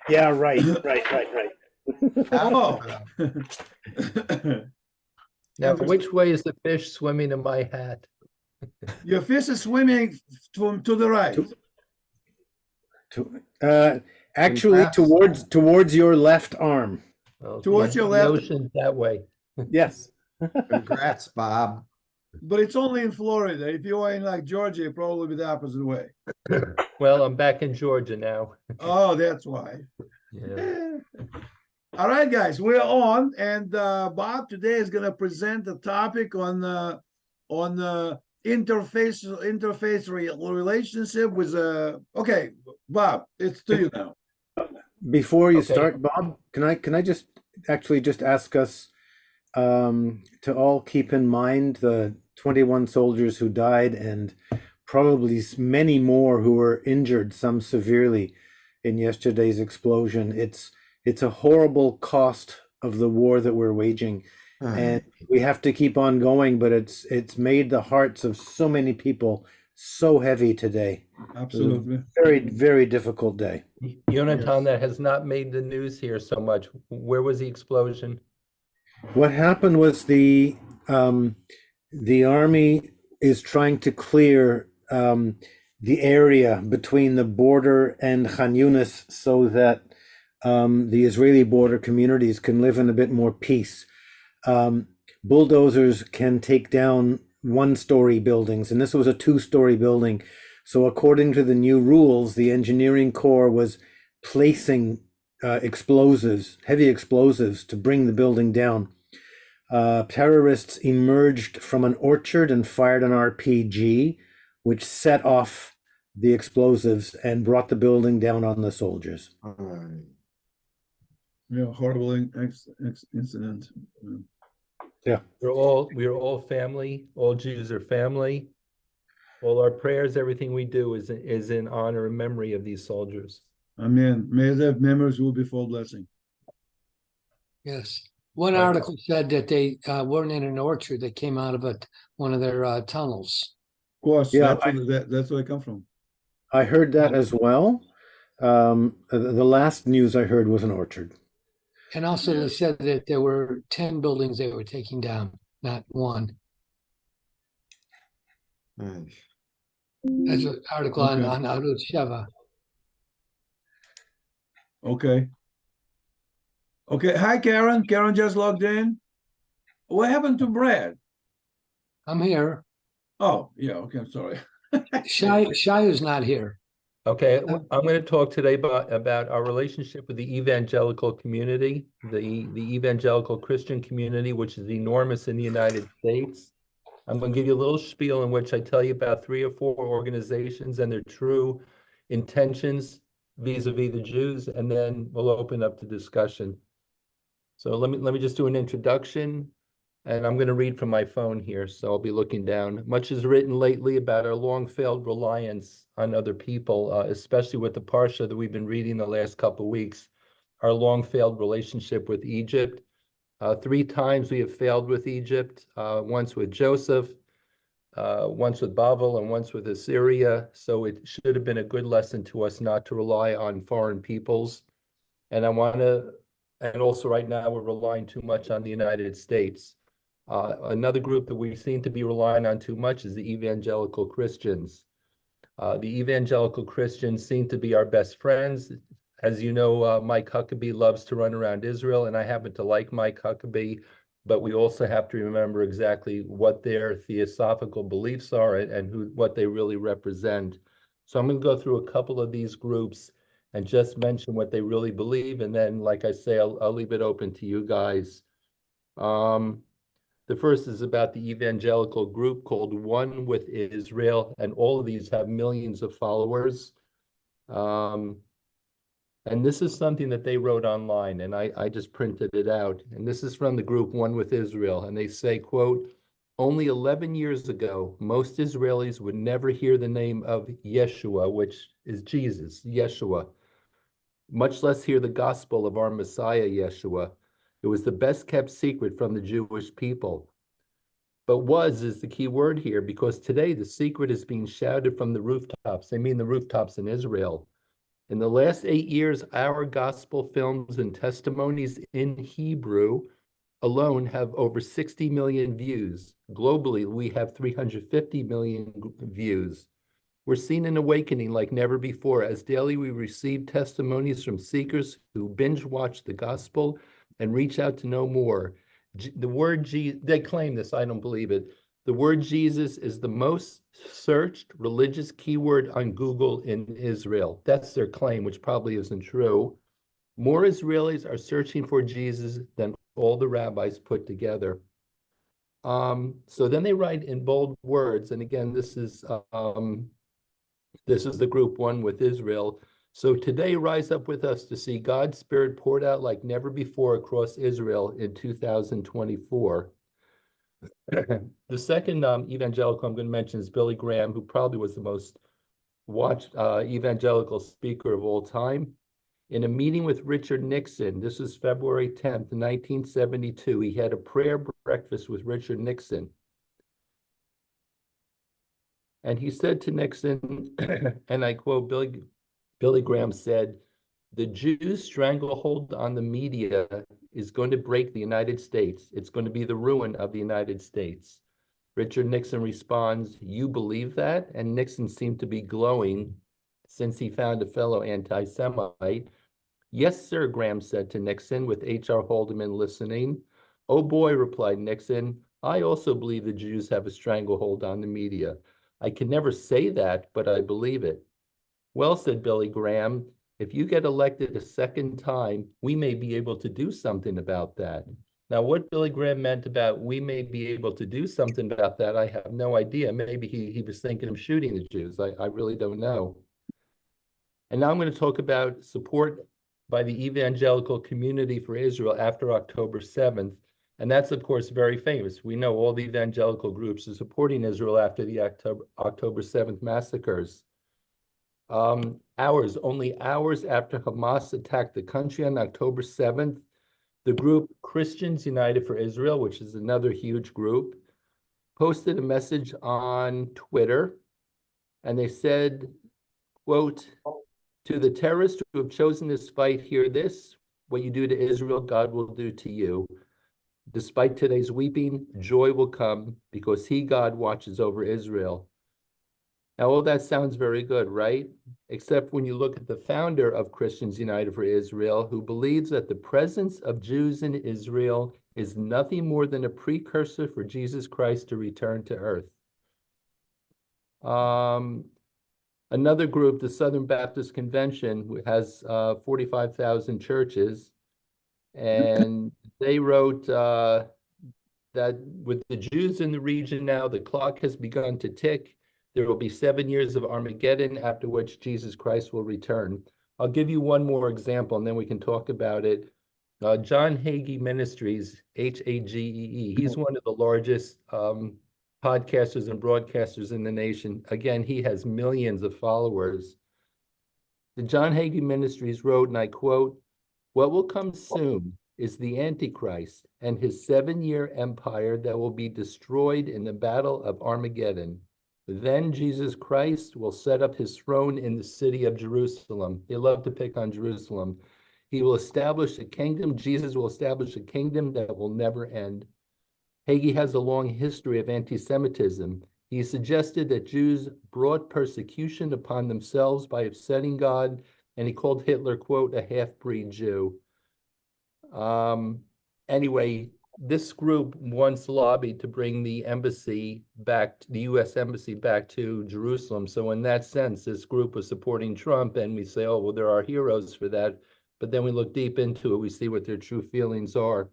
Yeah, right. Oh. Now, And which way is the fish swimming in my hat? your fish is swimming to the right. Actually, Left. towards your left arm. Well, Towards your the left. ocean that way. Yes. Congrats, Bob. But it's only in Florida. If you were in like Georgia, it'd probably be the opposite way. Well, I'm back in Georgia now. Oh, that's why. Yeah. All right, guys, we're on, and Bob today is going to present a topic on interface relationship with. Okay, Bob, it's to you now. Before you Okay. start, Bob, can I just ask us to all keep in mind the 21 soldiers who died and probably many more who were injured, some severely, in yesterday's explosion. It's a horrible cost of the war that we're waging, and we have to keep on going. But it's made the hearts of so many people so heavy today. Absolutely. Very, very difficult day. Yonatan, that has not made the news here so much. Where was the explosion? What happened was the army is trying to clear the area between the border and Khan Yunis so that the Israeli border communities can live in a bit more peace. Bulldozers can take down one-story buildings, and this was a two-story building. So according to the new rules, the engineering corps was placing heavy explosives to bring the building down. Terrorists emerged from an orchard and fired an RPG, which set off the explosives and brought the building down on the soldiers. Yeah, horrible incident. Yeah. We're all family. All Jews are family. All our prayers, everything we do is in honor and memory of these soldiers. Amen. May their memories will be full blessing. Yes. One Right. article said that they weren't in an orchard. They came out of one of their tunnels. Of course, Yeah, that's where I come from. I heard that as well. The last news I heard was an orchard. And also they said that there were 10 buildings they were taking down, not one. That's an article Okay. on Arut Sheva. Okay. Hi, Karen. Karen just logged in. What happened to Brad? I'm here. Oh, yeah. Okay, I'm sorry. Shai is not here. Okay, I'm going to talk today about our relationship with the evangelical community, the evangelical Christian community, which is enormous in the United States. I'm going to give you a little spiel in which I tell you about 3 or 4 organizations and their true intentions vis-a-vis the Jews, and then we'll open up to discussion. So let me just do an introduction, and I'm going to read from my phone here, so I'll be looking down. Much is written lately about our long failed reliance on other people, especially with the parsha that we've been reading the last couple of weeks, our long failed relationship with Egypt. 3 times we have failed with Egypt, once with Joseph, once with Babel, and once with Assyria. So it should have been a good lesson to us not to rely on foreign peoples. And also right now we're relying too much on the United States. Another group that we seem to be relying on too much is the evangelical Christians. The evangelical Christians seem to be our best friends. As you know, Mike Huckabee loves to run around Israel, and I happen to like Mike Huckabee, but we also have to remember exactly what their theosophical beliefs are and what they really represent. So I'm going to go through a couple of these groups and just mention what they really believe, and then, like I say, I'll leave it open to you guys. The first is about the evangelical group called One with Israel, and all of these have millions of followers. And this is something that they wrote online, and I just printed it out. And this is from the group One with Israel, and they say, quote, "Only 11 years ago, most Israelis would never hear the name of Yeshua, which is Jesus, Yeshua, much less hear the gospel of our Messiah, Yeshua. It was the best kept secret from the Jewish people. But was is the key word here, because today the secret is being shouted from the rooftops. They mean the rooftops in Israel. In the last 8 years, our gospel films and testimonies in Hebrew alone have over 60 million views. Globally, we have 350 million views. We're seeing an awakening like never before, as daily we receive testimonies from seekers who binge watch the gospel and reach out to know more. The word Jesus, they claim this, I don't believe it. The word Jesus is the most searched religious keyword on Google in Israel. That's their claim, which probably isn't true. More Israelis are searching for Jesus than all the rabbis put together. So then they write in bold words, and again, this is the group one with Israel. So today, rise up with us to see God's Spirit poured out like never before across Israel in 2024. The second evangelical I'm going to mention is Billy Graham, who probably was the most watched evangelical speaker of all time. In a meeting with Richard Nixon, this is February 10th, 1972, he had a prayer breakfast with Richard Nixon. And he said to Nixon, and I quote, Billy Graham said, "The Jews' stranglehold on the media is going to break the United States. It's going to be the ruin of the United States." Richard Nixon responds, "You believe that?" And Nixon seemed to be glowing since he found a fellow anti-Semite. "Yes, sir," Graham said to Nixon, with H.R. Haldeman listening. "Oh boy," replied Nixon, "I also believe the Jews have a stranglehold on the media. I can never say that, but I believe it." "Well," said Billy Graham, "if you get elected a second time, we may be able to do something about that." Now, what Billy Graham meant about we may be able to do something about that, I have no idea. Maybe he was thinking of shooting the Jews. I really don't know. And now I'm going to talk about support by the evangelical community for Israel after October 7th. And that's, of course, very famous. We know all the evangelical groups are supporting Israel after the October 7th massacres. Only hours after Hamas attacked the country on October 7th, the group Christians United for Israel, which is another huge group, posted a message on Twitter, and they said, quote, "To the terrorists who have chosen this fight, hear this: what you do to Israel, God will do to you. Despite today's weeping, joy will come because he, God, watches over Israel." Now, all that sounds very good, right? Except when you look at the founder of Christians United for Israel, who believes that the presence of Jews in Israel is nothing more than a precursor for Jesus Christ to return to earth. Another group, the Southern Baptist Convention, has 45,000 churches, and they wrote that with the Jews in the region now, the clock has begun to tick. There will be 7 years of Armageddon, after which Jesus Christ will return. I'll give you one more example, and then we can talk about it. John Hagee Ministries, Hagee, he's one of the largest podcasters and broadcasters in the nation. Again, he has millions of followers. The John Hagee Ministries wrote, and I quote, "What will come soon is the Antichrist and his 7-year empire that will be destroyed in the battle of Armageddon. Then Jesus Christ will set up his throne in the city of Jerusalem." They love to pick on Jerusalem. "He will establish a kingdom. Jesus will establish a kingdom that will never end." Hagee has a long history of anti-Semitism. He suggested that Jews brought persecution upon themselves by upsetting God, and he called Hitler, quote, "a half-breed Jew." Anyway, this group once lobbied to bring the embassy back, the U.S. embassy back to Jerusalem. So in that sense, this group was supporting Trump, and we say, oh, well, there are heroes for that. But then we look deep into it, we see what their true feelings are.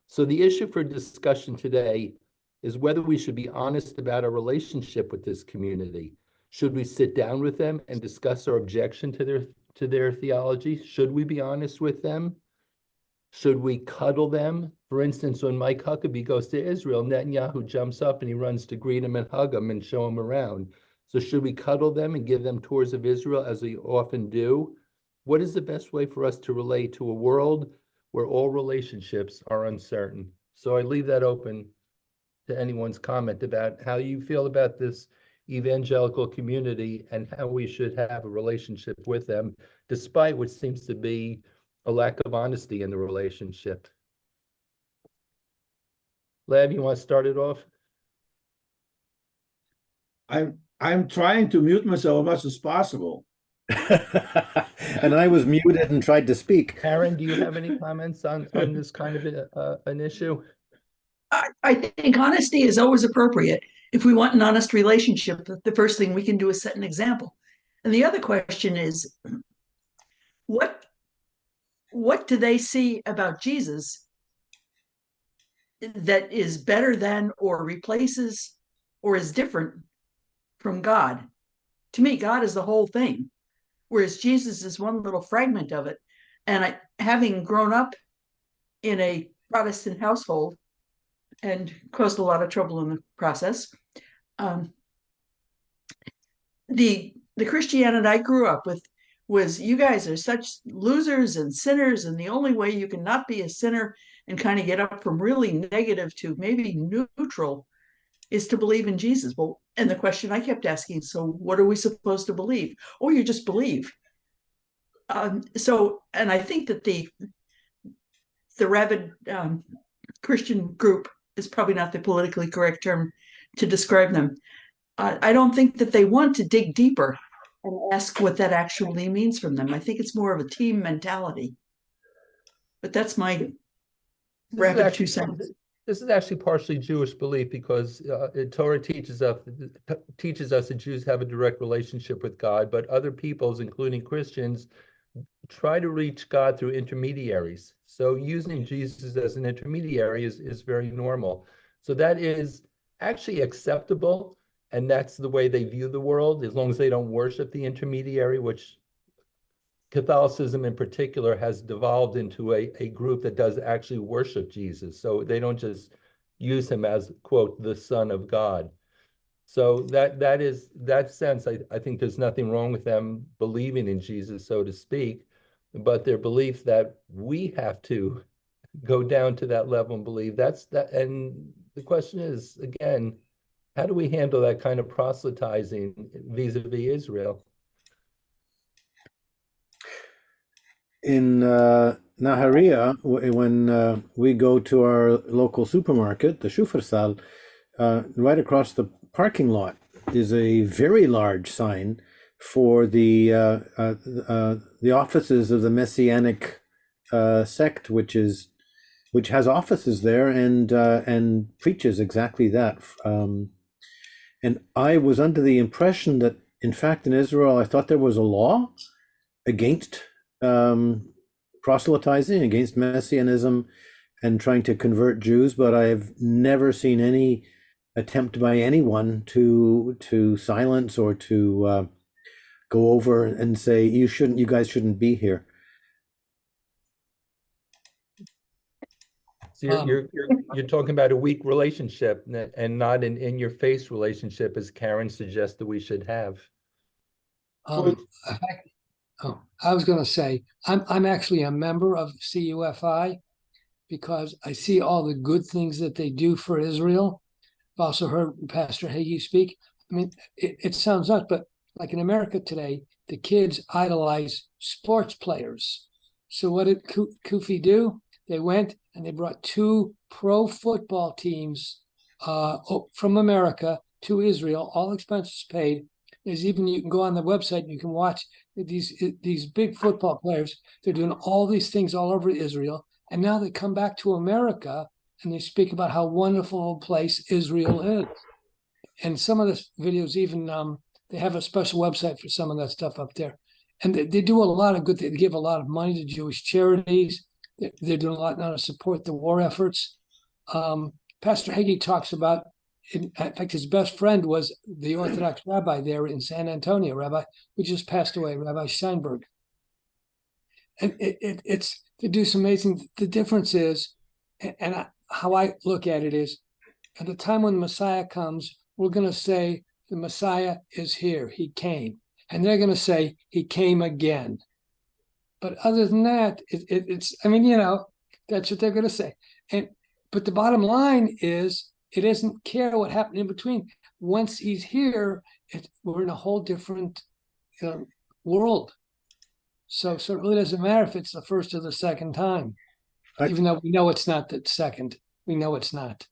So the issue for discussion today is whether we should be honest about our relationship with this community. Should we sit down with them and discuss our objection to their theology? Should we be honest with them? Should we cuddle them? For instance, when Mike Huckabee goes to Israel, Netanyahu jumps up and he runs to greet him and hug him and show him around. So should we cuddle them and give them tours of Israel, as we often do? What is the best way for us to relate to a world where all relationships are uncertain? So I leave that open to anyone's comment about how you feel about this evangelical community and how we should have a relationship with them, despite what seems to be a lack of honesty in the relationship. Lev, you want to start it off? I'm trying to mute myself as much as possible. And I was muted and tried to speak. Karen, do you have any comments on this kind of an issue? I think honesty is always appropriate. If we want an honest relationship, the first thing we can do is set an example. And the other question is, what do they see about Jesus that is better than or replaces or is different from God? To me, God is the whole thing, whereas Jesus is one little fragment of it. And having grown up in a Protestant household and caused a lot of trouble in the process, the Christianity I grew up with was, you guys are such losers and sinners, and the only way you can not be a sinner and kind of get up from really negative to maybe neutral is to believe in Jesus. Well, and the question I kept asking, so what are we supposed to believe? Oh, you just believe. And I think that the rabid Christian group is probably not the politically correct term to describe them. I don't think that they want to dig deeper and ask what that actually means from them. I think it's more of a team mentality. But that's my rapid 2 cents. This is actually partially Jewish belief, because Torah teaches us that Jews have a direct relationship with God, but other peoples, including Christians, try to reach God through intermediaries. So using Jesus as an intermediary is very normal. So that is actually acceptable, and that's the way they view the world, as long as they don't worship the intermediary, which Catholicism in particular has devolved into a group that does actually worship Jesus. So they don't just use him as, quote, the Son of God. So that sense, I think there's nothing wrong with them believing in Jesus, so to speak, but their belief that we have to go down to that level and believe that. And the question is, again, how do we handle that kind of proselytizing vis-a-vis Israel? In Naharia, when we go to our local supermarket, the Shufersal, right across the parking lot is a very large sign for the offices of the Messianic sect, which has offices there and preaches exactly that. And I was under the impression that, in fact, in Israel, I thought there was a law against proselytizing, against Messianism and trying to convert Jews, but I've never seen any attempt by anyone to silence or to go over and say, you guys shouldn't be here. So you're talking about a weak relationship and not an in-your-face relationship, as Karen suggested we should have. I was going to say, I'm actually a member of CUFI because I see all the good things that they do for Israel. I've also heard Pastor Hagee speak. I mean, it sounds nuts, but like in America today, the kids idolize sports players. So what did Kufi do? They went and they brought 2 pro football teams from America to Israel, all expenses paid. There's even, you can go on the website and you can watch these big football players. They're doing all these things all over Israel. And now they come back to America and they speak about how wonderful a place Israel is. And some of the videos even, they have a special website for some of that stuff up there. And they do a lot of good. They give a lot of money to Jewish charities. They're doing a lot now to support the war efforts. Pastor Hagee talks about, in fact, his best friend was the Orthodox rabbi there in San Antonio, who just passed away, Rabbi Steinberg. And it's they do some amazing. The difference is, and how I look at it is, at the time when the Messiah comes, we're going to say the Messiah is here. He came, and they're going to say he came again. But other than that, it's. I mean, that's what they're going to say. But the bottom line is, it doesn't care what happened in between. Once he's here, we're in a whole different world. So it really doesn't matter if it's the first or the second time, even though we know it's not the second. We know it's not.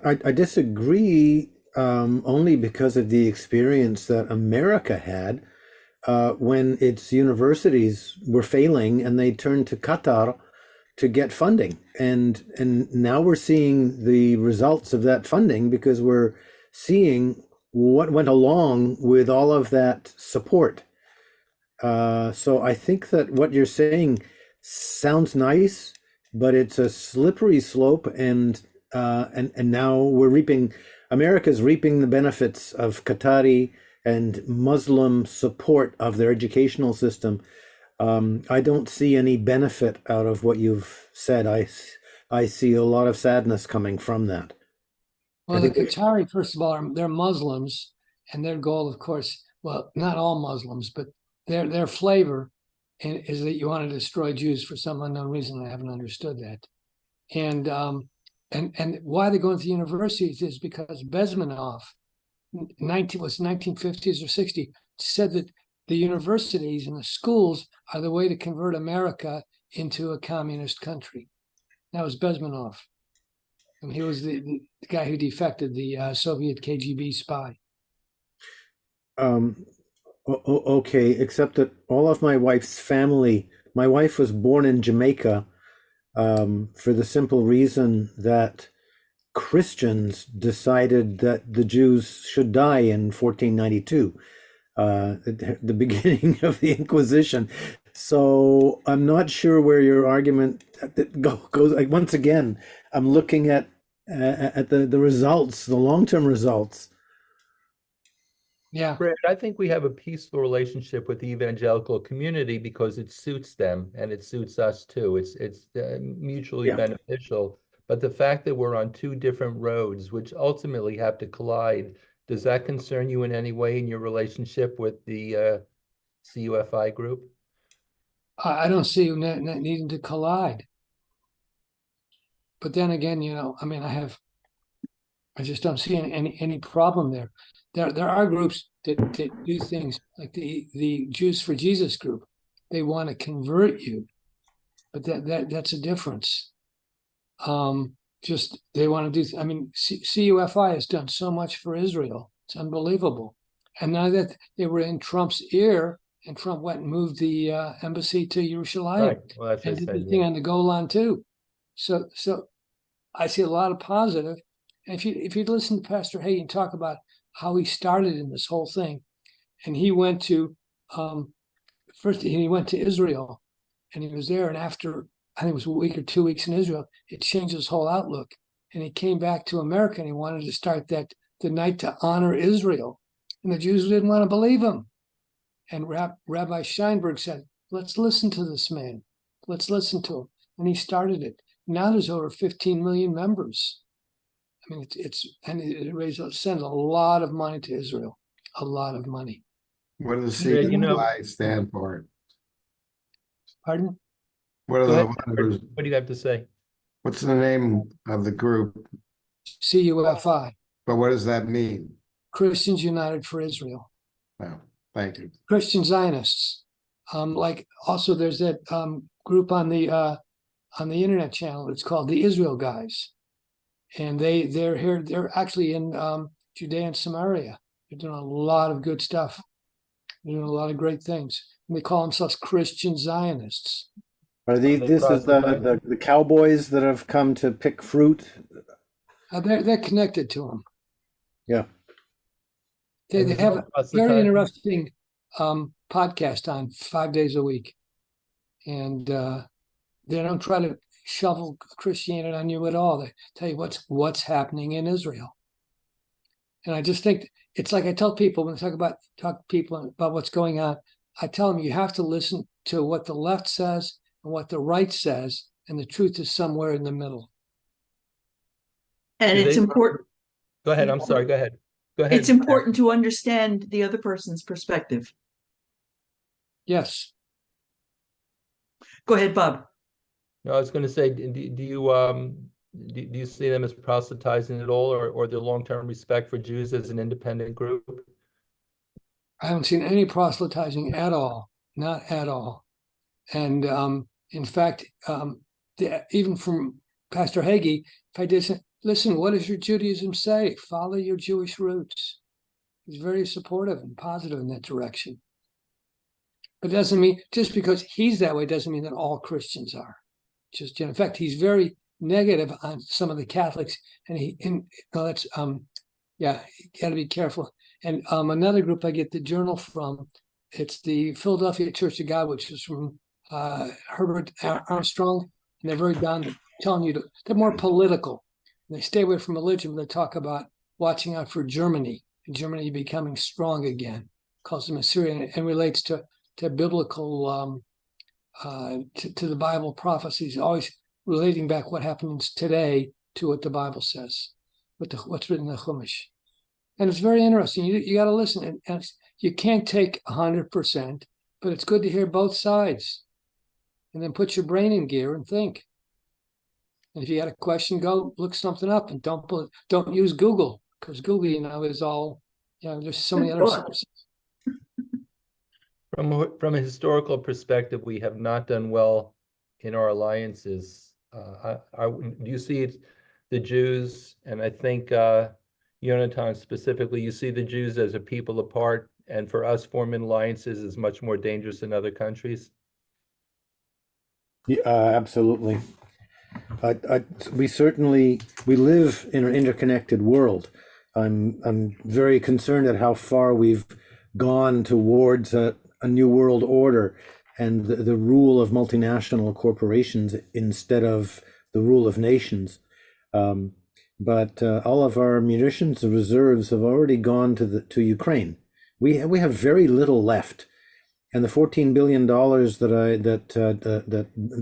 I disagree only because of the experience that America had when its universities were failing and they turned to Qatar to get funding. And now we're seeing the results of that funding because we're seeing what went along with all of that support. So I think that what you're saying sounds nice, but it's a slippery slope, and now America's reaping the benefits of Qatari and Muslim support of their educational system. I don't see any benefit out of what you've said. I see a lot of sadness coming from that. Well, the Qatari, first of all, they're Muslims, and their goal, of course, well, not all Muslims, but their flavor is that you want to destroy Jews for some unknown reason. I haven't understood that. And why they go into universities is because Bezmenov, 1950s or 60s, said that the universities and the schools are the way to convert America into a communist country. That was Bezmenov. And he was the guy who defected, the Soviet KGB spy. Okay, except that all of my wife's family, my wife was born in Jamaica for the simple reason that Christians decided that the Jews should die in 1492, the beginning of the Inquisition. So I'm not sure where your argument goes. Like, once again, I'm looking at the results, the long-term results. Yeah. Brad, I think we have a peaceful relationship with the evangelical community because it suits them and it suits us too. It's mutually beneficial. But the fact that we're on two different roads, which ultimately have to collide, does that concern you in any way in your relationship with the CUFI group? I don't see you needing to collide. But then again, I just don't see any problem there. There are groups that do things like the Jews for Jesus group. They want to convert you, but that's a difference. Just they want to do. CUFI has done so much for Israel. It's unbelievable. And now that they were in Trump's ear, and Trump went and moved the embassy to Jerusalem, Right. Well, that's and did the thing on the Golan too. So I see a lot of positive. And if you listen to Pastor Hagin talk about how he started in this whole thing, and he went to first he went to Israel, and he was there, and after I think it was a week or 2 weeks in Israel, it changed his whole outlook, and he came back to America, and he wanted to start the night to honor Israel, and the Jews didn't want to believe him, and Rabbi Steinberg said, "Let's listen to this man, let's listen to him," and he started it. Now there's over 15 million members. I mean, it sends a lot of money to Israel, a lot of money. What does Yeah, CUFI stand for? Pardon? What are Go the ahead. letters? What do you have to say? What's the name of the group? CUFI, But what does that mean? Christians United for Israel. Oh, thank you. Christian Zionists. Like also there's that group on the internet channel. It's called the Israel Guys. And they're here, they're actually in Judea and Samaria. They're doing a lot of good stuff. They're doing a lot of great things. And they call themselves Christian Zionists. Are this is the cowboys that have come to pick fruit? They're connected to them. Yeah. They have a very interesting podcast on 5 days a week. And they don't try to shovel Christianity on you at all. They tell you what's happening in Israel. And I just think it's like I tell people when I talk to people about what's going on, I tell them you have to listen to what the left says and what the right says, and the truth is somewhere in the middle. And it's important. Go ahead. I'm sorry. Go ahead. Go ahead. It's important to understand the other person's perspective. Yes. Go ahead, Bob. No, I was going to say, do you see them as proselytizing at all, or their long-term respect for Jews as an independent group? I haven't seen any proselytizing at all, not at all. And in fact, even from Pastor Hagee, if I did say, listen, what does your Judaism say? Follow your Jewish roots. He's very supportive and positive in that direction. But it doesn't mean, just because he's that way doesn't mean that all Christians are. Just in fact, he's very negative on some of the Catholics, and that's yeah, you got to be careful. And another group I get the journal from, it's the Philadelphia Church of God, which is from Herbert Armstrong, and they're very down, telling you they're more political. They stay away from religion, but they talk about watching out for Germany, and Germany becoming strong again. Calls them Assyria, and relates to biblical, to the Bible prophecies, always relating back what happens today to what the Bible says, what's written in the Chumash. And it's very interesting. You got to listen, and you can't take 100%, but it's good to hear both sides, and then put your brain in gear and think. And if you got a question, go look something up, and don't use Google, because Google, is all, there's so many other sources. From a historical perspective, we have not done well in our alliances. Do you see the Jews, and I think Yonatan specifically, you see the Jews as a people apart, and for us forming alliances is much more dangerous in other countries? Yeah, absolutely. We live in an interconnected world. I'm very concerned at how far we've gone towards a new world order and the rule of multinational corporations instead of the rule of nations. But all of our munitions reserves have already gone to Ukraine. We have very little left, and the $14 billion that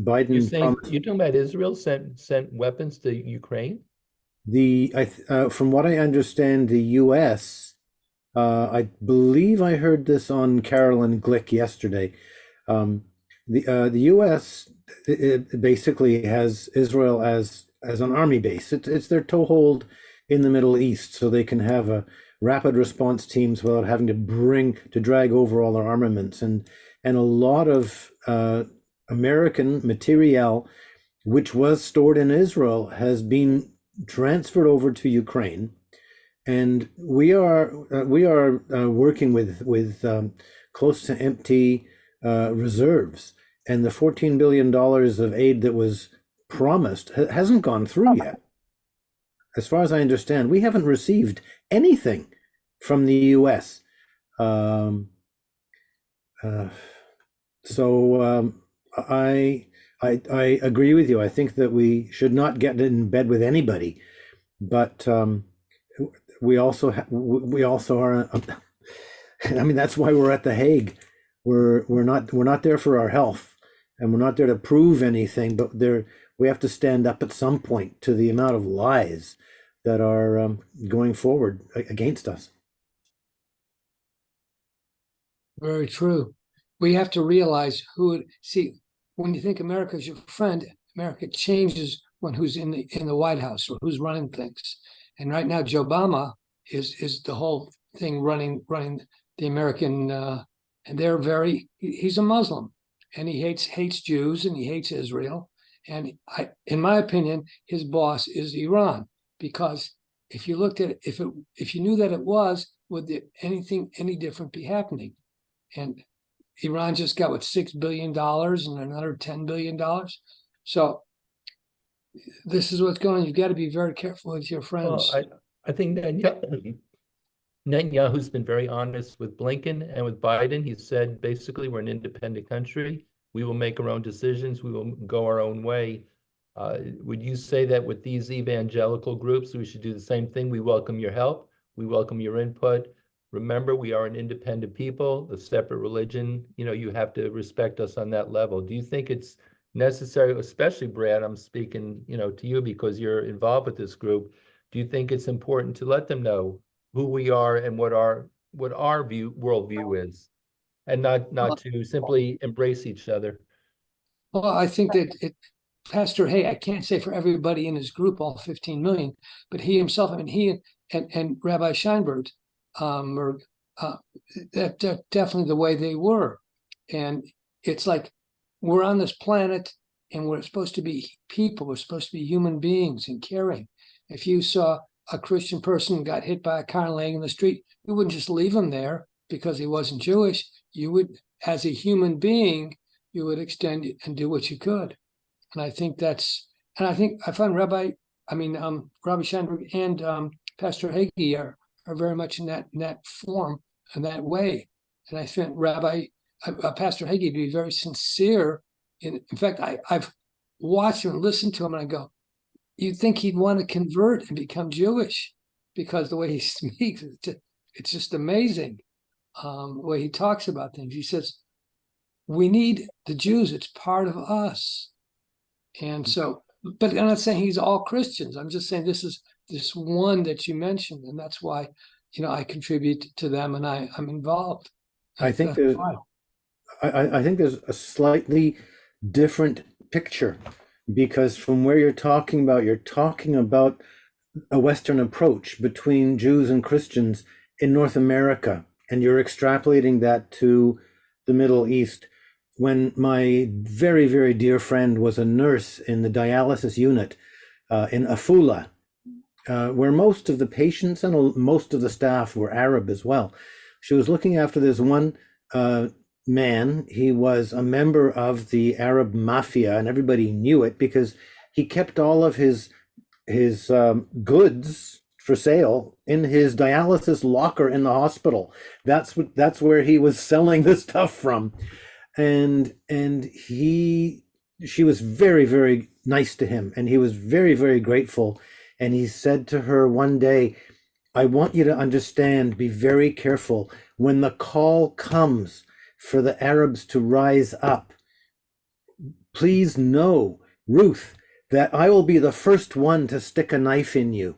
Biden promised. You're talking about Israel sent weapons to Ukraine? From what I understand, the U.S. I believe I heard this on Carolyn Glick yesterday. The U.S. it basically has Israel as an army base. It's their toehold in the Middle East, so they can have a rapid response teams without having to drag over all their armaments, and a lot of American materiel, which was stored in Israel, has been transferred over to Ukraine. And we are working with close to empty reserves, and the $14 billion of aid that was promised hasn't gone through yet. As far as I understand, we haven't received anything from the U.S. I agree with you. I think that we should not get in bed with anybody, but we also are. I mean, that's why we're at The Hague. We're not there for our health, and we're not there to prove anything. But we have to stand up at some point to the amount of lies that are going forward against us. Very true. We have to realize when you think America's your friend, America changes when who's in the White House or who's running things. And right now, Joe Obama is the whole thing running the American, and he's a Muslim, and he hates Jews, and he hates Israel. And in my opinion, his boss is Iran, because if you looked at it, if you knew that it was, would any different be happening? And Iran just got $6 billion and another $10 billion. So this is what's going on. You've got to be very careful with your friends. Well, I think Netanyahu's been very honest with Blinken and with Biden. He said, basically, we're an independent country. We will make our own decisions. We will go our own way. Would you say that with these evangelical groups, we should do the same thing? We welcome your help. We welcome your input. Remember, we are an independent people, a separate religion. You have to respect us on that level. Do you think it's necessary, especially Brad, I'm speaking, to you because you're involved with this group. Do you think it's important to let them know who we are and what our worldview is, and not to simply embrace each other? Well, I think that Pastor Hay, I can't say for everybody in his group, all 15 million, but he himself, he and Rabbi Scheinberg, That's definitely the way they were. And it's like we're on this planet and we're supposed to be people, we're supposed to be human beings and caring. If you saw a Christian person got hit by a car laying in the street, you wouldn't just leave him there because he wasn't Jewish. You would, as a human being, you would extend it and do what you could. And I think I find Rabbi Shandberg and Pastor Hagee are very much in that form and that way. And I think Pastor Hagee to be very sincere. In fact, I've watched him and listened to him, and I go, you'd think he'd want to convert and become Jewish because the way he speaks, it's just amazing. The way he talks about things. He says, we need the Jews. It's part of us. And so, but I'm not saying he's all Christians. I'm just saying this is this one that you mentioned, and that's why, I contribute to them and I'm involved. I think there's a slightly different picture, because from where you're talking about a Western approach between Jews and Christians in North America, and you're extrapolating that to the Middle East. When my very, very dear friend was a nurse in the dialysis unit in Afula, where most of the patients and most of the staff were Arab as well. She was looking after this one man. He was a member of the Arab mafia, and everybody knew it because he kept all of his goods for sale in his dialysis locker in the hospital. That's where he was selling the stuff from. And she was very, very nice to him, and he was very, very grateful. And he said to her one day, I want you to understand, be very careful when the call comes for the Arabs to rise up. Please know, Ruth, that I will be the first one to stick a knife in you.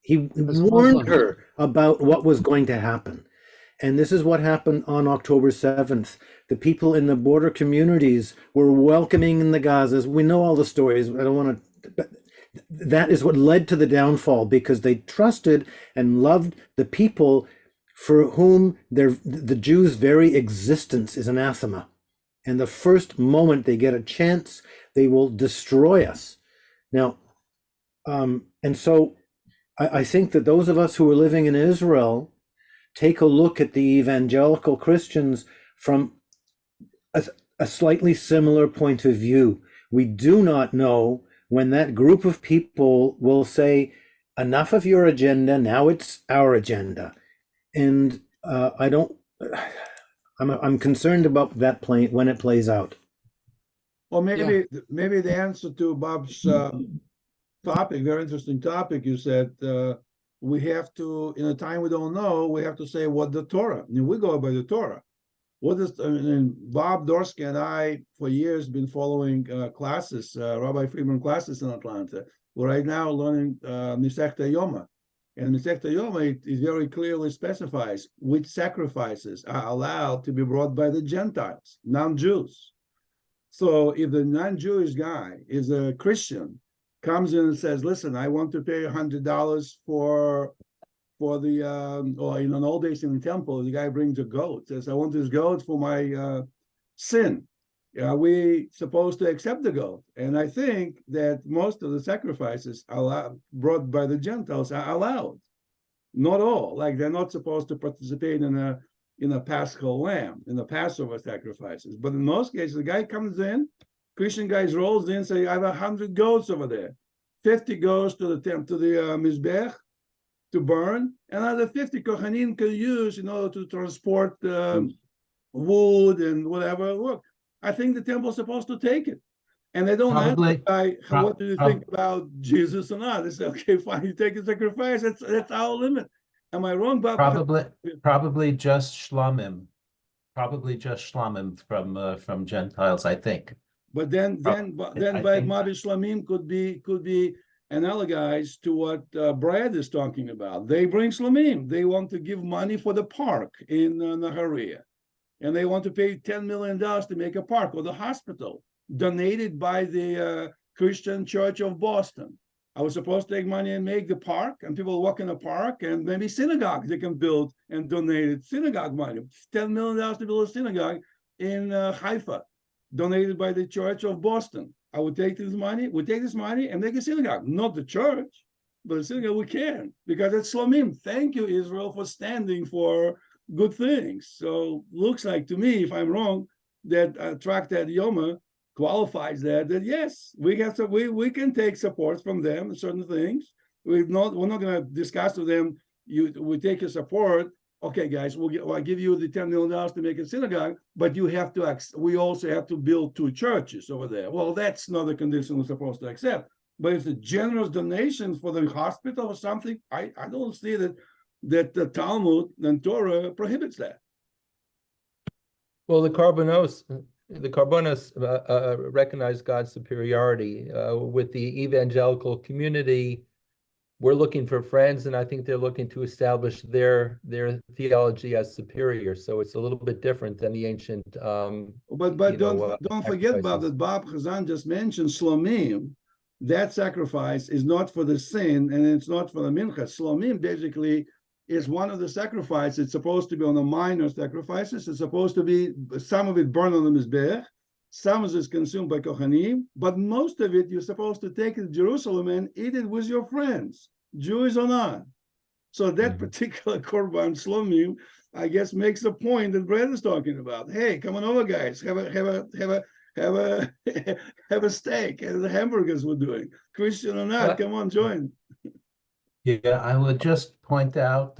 He warned her about what was going to happen. And this is what happened on October 7th. The people in the border communities were welcoming in the Gazas. We know all the stories. I don't want to, but that is what led to the downfall, because they trusted and loved the people for whom the Jews' very existence is anathema. And the first moment they get a chance, they will destroy us. Now, and so I think that those of us who are living in Israel take a look at the evangelical Christians from a slightly similar point of view. We do not know when that group of people will say, enough of your agenda, now it's our agenda. And I'm concerned about that when it plays out. Well, maybe the answer to Bob's topic, very interesting topic, you said, we have to, in a time we don't know, we have to say what the Torah. I mean, we go by the Torah. What is, Bob Dorsky and I, for years, been following classes, Rabbi Friedman classes in Atlanta. We're right now learning Masechta Yoma. And Masechta Yoma, it very clearly specifies which sacrifices are allowed to be brought by the Gentiles, non-Jews. So if the non-Jewish guy is a Christian, comes in and says, listen, I want to pay $100 for the, or in old days in the temple, the guy brings a goat, says, I want this goat for my sin. Are we supposed to accept the goat? And I think that most of the sacrifices brought by the Gentiles are allowed. Not all, like they're not supposed to participate in a Paschal lamb, in the Passover sacrifices. But in most cases, the guy comes in, Christian guys rolls in, say, I have 100 goats over there. 50 goes to the Mizbech to burn, and another 50 Kohanim can use in order to transport wood and whatever. Look, I think the temple is supposed to take it. And they don't ask the guy, what do you think about Jesus or not? They say, okay, fine, you take a sacrifice, that's our limit. Am I wrong, Bob? Probably just shlamim. Probably just shlamim from Gentiles, I think. But then by Mabi Shlamim could be analogized to what Brad is talking about. They bring Shlamim. They want to give money for the park in Naharia. And they want to pay $10 million to make a park, or the hospital donated by the Christian Church of Boston. I was supposed to take money and make the park, and people walk in the park, and maybe synagogue they can build and donate synagogue money. $10 million to build a synagogue in Haifa, donated by the Church of Boston. I would take this money, and make a synagogue, not the church, but a synagogue we can, because it's Slomim. Thank you, Israel, for standing for good things. So looks like to me, if I'm wrong, that Tractat Yoma qualifies that yes, we can take support from them in certain things. We're not going to discuss with them. We take your support. Okay, guys, I'll give you the $10 million to make a synagogue, but you have to. We also have to build 2 churches over there. Well, that's not a condition we're supposed to accept. But if it's a generous donation for the hospital or something, I don't see that the Talmud and Torah prohibits that. Well, the Carbonos recognize God's superiority. With the evangelical community, we're looking for friends, and I think they're looking to establish their theology as superior. So it's a little bit different than the ancient. But don't forget about that. Bob Chazan just mentioned Slomim. That sacrifice is not for the sin, and it's not for the mincha. Slomim basically is one of the sacrifices. It's supposed to be on the minor sacrifices. It's supposed to be some of it burned on the mizbech, some of it is consumed by kohanim, but most of it you're supposed to take it to Jerusalem and eat it with your friends, Jewish or not. So that particular korban Slomim, I guess, makes a point that Brad is talking about. Hey, come on over, guys. Have a steak, as the hamburgers were doing. Christian or not, come on, join. Yeah, I would just point out,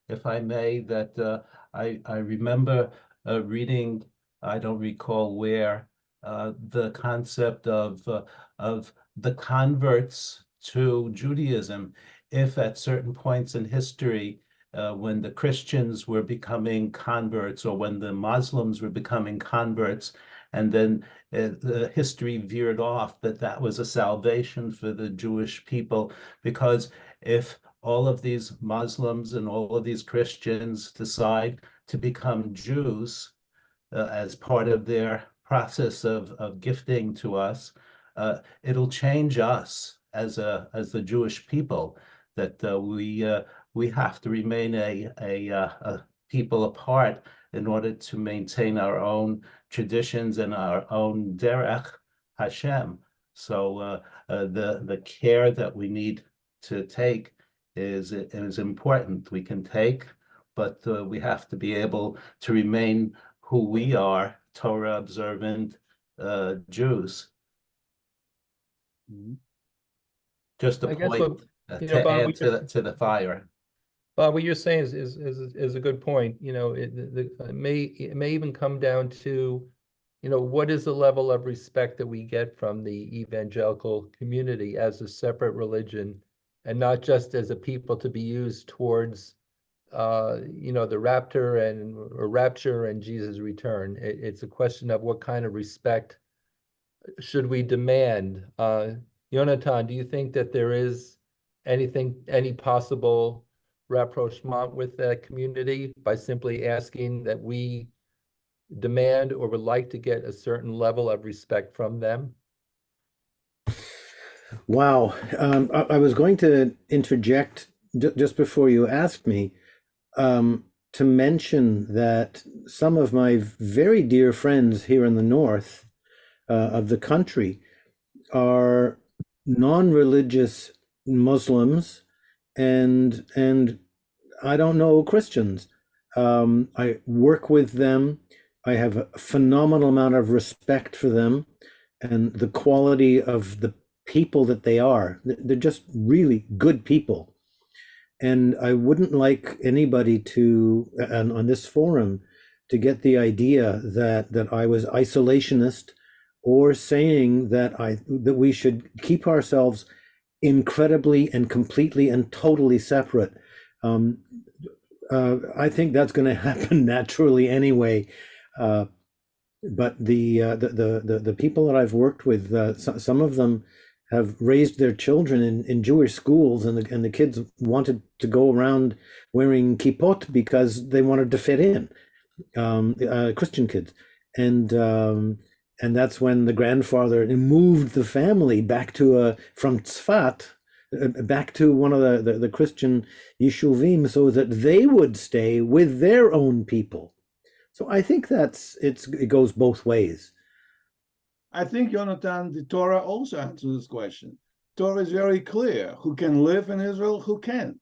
if I may, that I remember reading, I don't recall where, the concept of the converts to Judaism. If at certain points in history, when the Christians were becoming converts, or when the Muslims were becoming converts, and then the history veered off, that was a salvation for the Jewish people, because if all of these Muslims and all of these Christians decide to become Jews as part of their process of gifting to us, it'll change us as the Jewish people. That we have to remain a people apart in order to maintain our own traditions and our own derech Hashem. So the care that we need to take is important. We can take, but we have to be able to remain who we are, Torah observant Jews. Just a point to add to the fire. Bob, what you're saying is a good point. It may even come down to, what is the level of respect that we get from the evangelical community as a separate religion, and not just as a people to be used towards, the rapture and Jesus' return. It's a question of what kind of respect should we demand. Yonatan, do you think that there is any possible rapprochement with that community by simply asking that we demand or would like to get a certain level of respect from them? Wow. I was going to interject just before you asked me to mention that some of my very dear friends here in the north of the country are non-religious Muslims and I don't know, Christians. I work with them. I have a phenomenal amount of respect for them and the quality of the people that they are. They're just really good people. And I wouldn't like anybody to, on this forum, to get the idea that I was isolationist or saying that we should keep ourselves incredibly and completely and totally separate. I think that's going to happen naturally anyway. But the people that I've worked with, some of them have raised their children in Jewish schools, and the kids wanted to go around wearing kippot because they wanted to fit in, Christian kids, and that's when the grandfather moved the family back from Tzfat back to one of the Christian yeshuvim so that they would stay with their own people. So I think it goes both ways. I think, Jonathan, the Torah also answers this question. Torah is very clear who can live in Israel, who can't.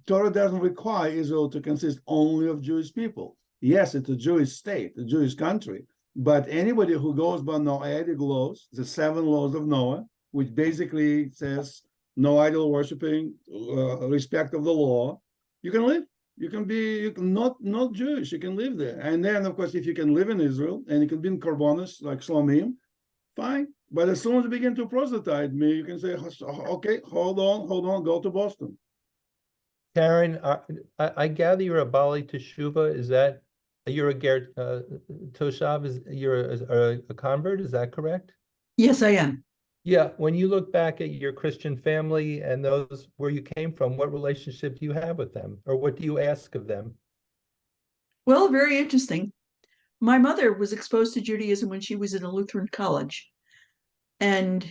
Torah doesn't require Israel to consist only of Jewish people. Yes, it's a Jewish state, a Jewish country, but anybody who goes by Noahic laws, the 7 laws of Noah, which basically says no idol worshiping, respect of the law, you can live. You can be not Jewish, you can live there. And then, of course, if you can live in Israel and you can be in Korbanos, like Shlomim, fine. But as soon as you begin to proselyte me, you can say, okay, hold on, go to Boston. Karen, I gather you're a Bali Teshuvah. Is that you're a Ger Toshav? You're a convert? Is that correct? Yes, I am. Yeah. When you look back at your Christian family and those where you came from, what relationship do you have with them, or what do you ask of them? Well, very interesting. My mother was exposed to Judaism when she was in a Lutheran college, and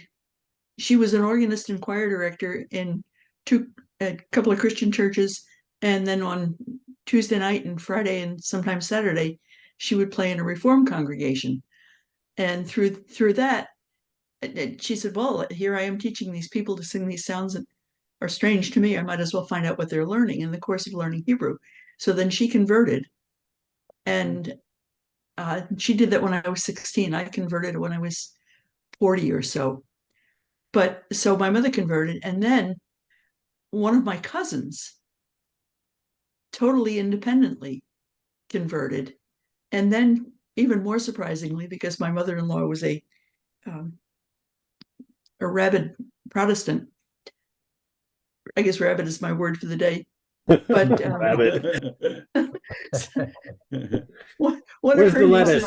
she was an organist and choir director in a couple of Christian churches, and then on Tuesday night and Friday and sometimes Saturday, she would play in a Reform congregation. And through that, she said, well, here I am teaching these people to sing these sounds that are strange to me. I might as well find out what they're learning in the course of learning Hebrew. So then she converted, and she did that when I was 16. I converted when I was 40 or so. But so my mother converted, and then one of my cousins totally independently converted. And then even more surprisingly, because my mother-in-law was a rabid Protestant, I guess rabid is my word for the day. But one of her nieces,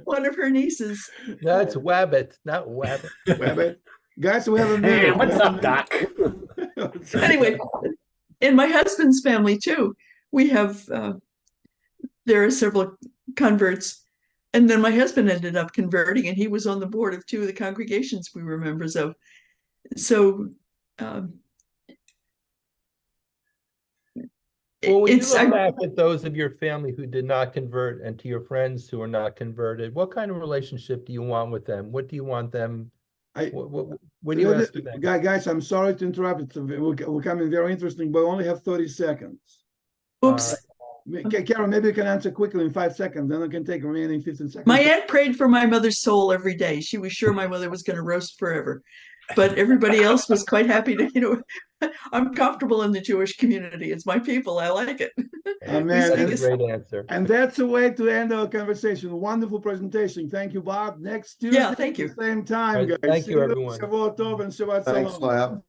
one of her nieces. That's Wabbit, not Wabbit. Wabbit. Guys, we have a minute. Hey, what's up, Doc? Anyway, in my husband's family too, we have there are several converts, and then my husband ended up converting, and he was on the board of 2 of the congregations we were members of. So well, when you look back at those of your family who did not convert and to your friends who are not converted, what kind of relationship do you want with them? What do you want them? What do you ask them? Guys, I'm sorry to interrupt. It's becoming very interesting, but we only have 30 seconds. Oops. Karen, maybe you can answer quickly in 5 seconds, then I can take remaining 15 seconds. My aunt prayed for my mother's soul every day. She was sure my mother was going to roast forever. But everybody else was quite happy to, I'm comfortable in the Jewish community. It's my people. I like it. Amen. That's a great answer. And that's a way to end our conversation. Wonderful presentation. Thank you, Bob. Next Tuesday, yeah, thank you. Same time, guys. Thank you, everyone. Shabbat Tov and Shabbat Thanks, Shalom. Lab.